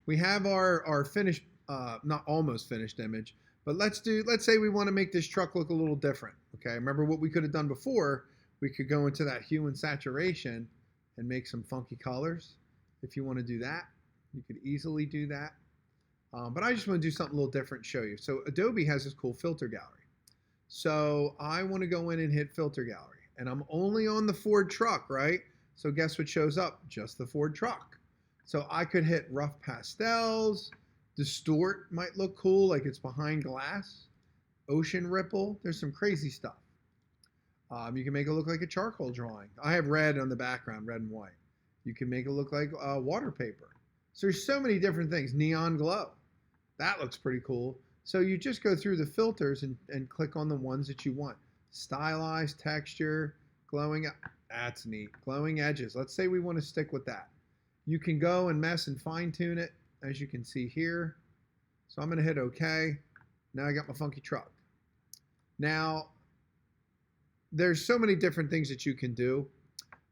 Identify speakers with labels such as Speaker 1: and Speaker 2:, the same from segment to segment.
Speaker 1: We have our finished, not almost finished image, but let's say we want to make this truck look a little different. Okay, remember what we could have done before? We could go into that hue and saturation and make some funky colors. If you want to do that, you could easily do that. But I just want to do something a little different and show you. So Adobe has this cool filter gallery. So I want to go in and hit filter gallery. And I'm only on the Ford truck, right? So guess what shows up? Just the Ford truck. So I could hit rough pastels, distort might look cool, like it's behind glass, ocean ripple, there's some crazy stuff. You can make it look like a charcoal drawing. I have red on the background, red and white. You can make it look like water paper. So there's so many different things. Neon glow, that looks pretty cool. So you just go through the filters and click on the ones that you want. Stylized texture, glowing, that's neat. Glowing edges, let's say we want to stick with that. You can go and mess and fine tune it, as you can see here. So I'm gonna hit OK. Now I got my funky truck. Now, there's so many different things that you can do.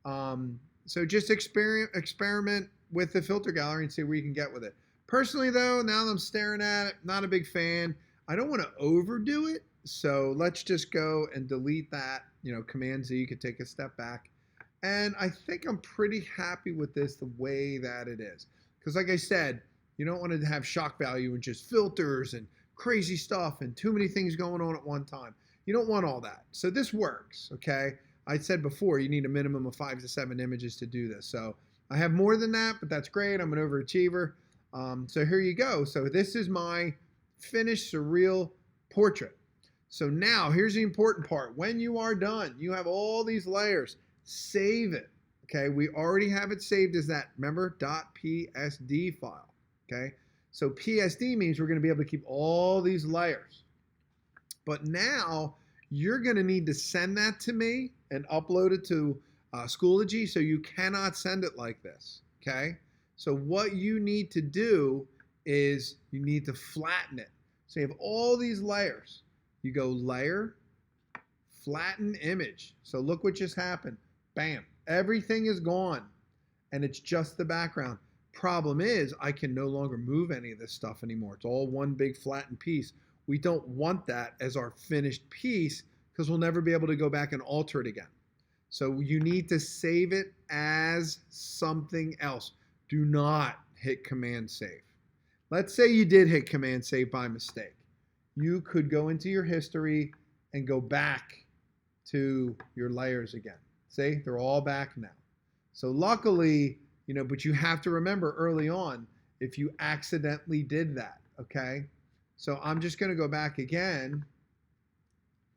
Speaker 1: So just experiment with the filter gallery and see where you can get with it. Personally though, now that I'm staring at it, not a big fan. I don't want to overdo it. So let's just go and delete that. Command Z, you could take a step back. And I think I'm pretty happy with this the way that it is. Because like I said, you don't want to have shock value and just filters and crazy stuff and too many things going on at one time. You don't want all that. So this works, okay? I said before, you need a minimum of 5 to 7 images to do this. So I have more than that, but that's great. I'm an overachiever. So here you go. So this is my finished surreal portrait. So now here's the important part. When you are done, you have all these layers. Save it. Okay, we already have it saved as that, remember, .psd file. Okay, so PSD means we're going to be able to keep all these layers. But now you're going to need to send that to me and upload it to Schoology, so you cannot send it like this. Okay, so what you need to do is you need to flatten it. So you have all these layers. You go layer, flatten image. So look what just happened. Bam, everything is gone and it's just the background. Problem is, I can no longer move any of this stuff anymore. It's all one big flattened piece. We don't want that as our finished piece because we'll never be able to go back and alter it again. So you need to save it as something else. Do not hit Command Save. Let's say you did hit Command Save by mistake. You could go into your history and go back to your layers again. See, they're all back now. So luckily, but you have to remember early on if you accidentally did that, okay? So I'm just gonna go back again,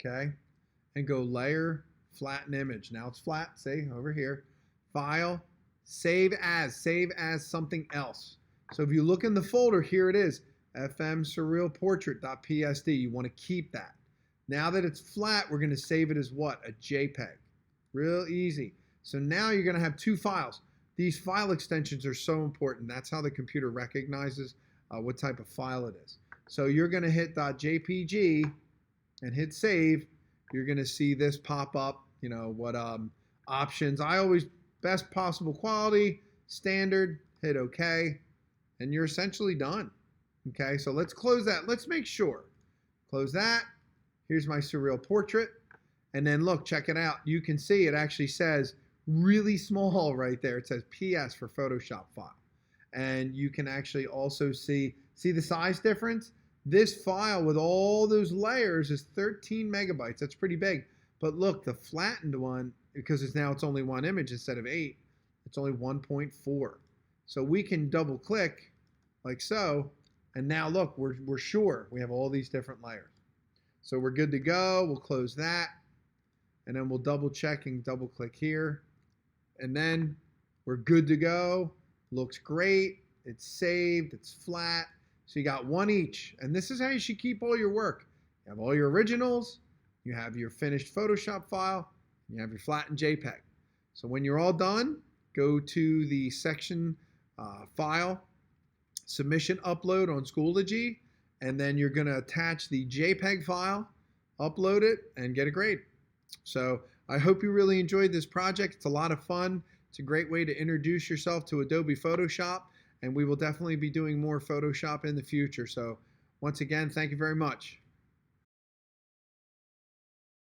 Speaker 1: okay? And go layer, flatten image. Now it's flat, see, over here. File, save as something else. So if you look in the folder, here it is, fmsurrealportrait.psd. You wanna keep that. Now that it's flat, we're gonna save it as what? A JPEG. Real easy. So now you're going to have 2 files. These file extensions are so important. That's how the computer recognizes what type of file it is. So you're going to hit .jpg and hit save. You're going to see this pop up, what options. I always best possible quality, standard, hit OK, and you're essentially done. Okay, so let's close that. Let's make sure. Close that. Here's my surreal portrait. And then look, check it out. You can see it actually says really small right there. It says PS for Photoshop file. And you can actually also see the size difference? This file with all those layers is 13 megabytes. That's pretty big. But look, the flattened one, because it's only one image instead of 8, it's only 1.4. So we can double click like so. And now look, we're sure we have all these different layers. So we're good to go. We'll close that. And then we'll double check and double click here. And then we're good to go. Looks great. It's saved. It's flat. So you got one each. And this is how you should keep all your work. You have all your originals. You have your finished Photoshop file. You have your flattened JPEG. So when you're all done, go to the section file, submission upload on Schoology. And then you're going to attach the JPEG file, upload it, and get a grade. So I hope you really enjoyed this project. It's a lot of fun. It's a great way to introduce yourself to Adobe Photoshop and we will definitely be doing more Photoshop in the future. So once again, thank you very much.